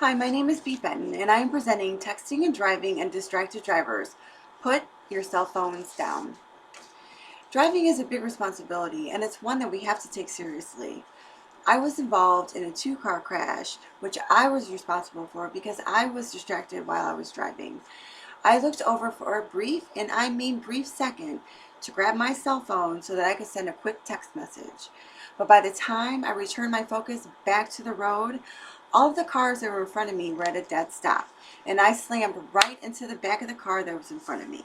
Hi, my name is Bea Benton, and I am presenting Texting and Driving and Distracted Drivers. Put your cell phones down. Driving is a big responsibility, and it's one that we have to take seriously. I was involved in a two-car crash, which I was responsible for because I was distracted while I was driving. I looked over for a brief, and I mean brief second, to grab my cell phone so that I could send a quick text message. But by the time I returned my focus back to the road, all of the cars that were in front of me were at a dead stop, and I slammed right into the back of the car that was in front of me.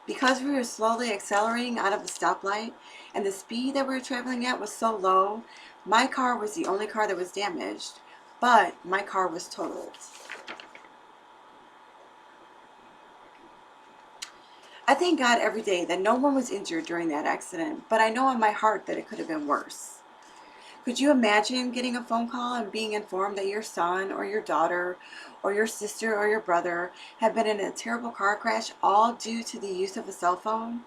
Because we were slowly accelerating out of the stoplight, and the speed that we were traveling at was so low, my car was the only car that was damaged, but my car was totaled. I thank God every day that no one was injured during that accident, but I know in my heart that it could have been worse. Could you imagine getting a phone call and being informed that your son or your daughter or your sister or your brother have been in a terrible car crash all due to the use of a cell phone?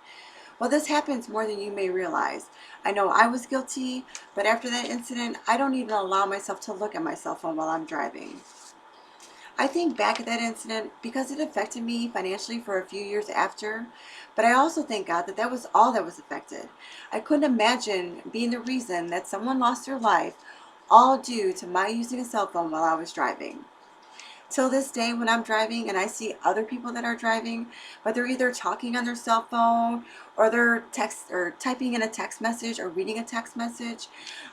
Well, this happens more than you may realize. I know I was guilty, but after that incident, I don't even allow myself to look at my cell phone while I'm driving. I think back at that incident because it affected me financially for a few years after, but I also thank God that that was all that was affected. I couldn't imagine being the reason that someone lost their life all due to my using a cell phone while I was driving. Till this day, when I'm driving and I see other people that are driving, but they're either talking on their cell phone or they're text or typing in a text message or reading a text message,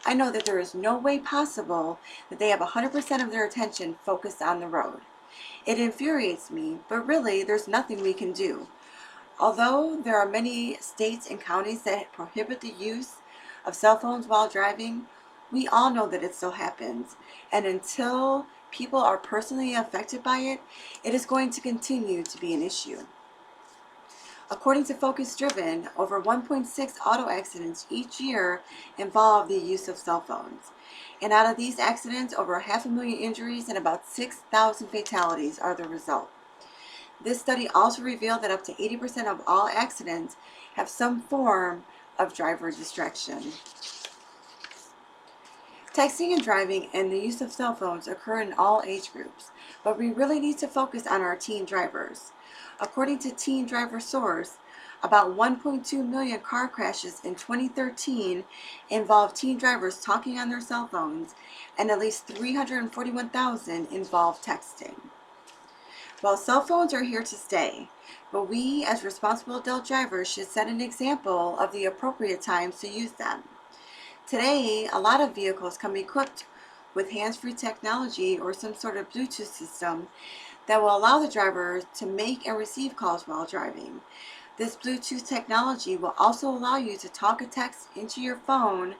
I know that there is no way possible that they have 100% of their attention focused on the road. It infuriates me, but really there's nothing we can do. Although there are many states and counties that prohibit the use of cell phones while driving, we all know that it still happens. And until people are personally affected by it, it is going to continue to be an issue. According to Focus Driven, over 1.6 auto accidents each year involve the use of cell phones. And out of these accidents, over 500,000 injuries and about 6,000 fatalities are the result. This study also revealed that up to 80% of all accidents have some form of driver distraction. Texting and driving and the use of cell phones occur in all age groups, but we really need to focus on our teen drivers. According to Teen Driver Source, about 1.2 million car crashes in 2013 involved teen drivers talking on their cell phones, and at least 341,000 involved texting. Well, cell phones are here to stay, but we as responsible adult drivers should set an example of the appropriate times to use them. Today, a lot of vehicles come equipped with hands-free technology or some sort of Bluetooth system that will allow the driver to make and receive calls while driving. This Bluetooth technology will also allow you to talk a text into your phone,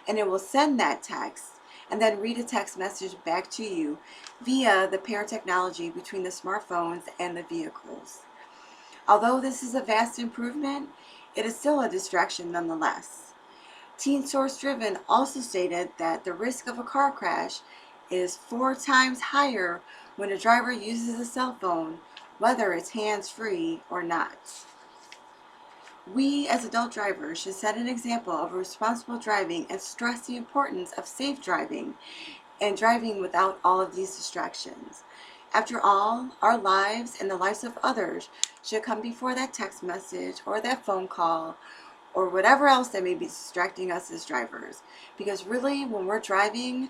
and it will send that text and then read a text message back to you via the pair technology between the smartphones and the vehicles. Although this is a vast improvement, it is still a distraction nonetheless. Teen Source Driven also stated that the risk of a car crash is 4 times higher when a driver uses a cell phone, whether it's hands-free or not. We as adult drivers should set an example of responsible driving and stress the importance of safe driving and driving without all of these distractions. After all, our lives and the lives of others should come before that text message or that phone call or whatever else that may be distracting us as drivers. Because really, when we're driving,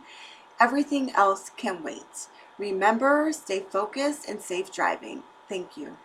everything else can wait. Remember, stay focused and safe driving. Thank you.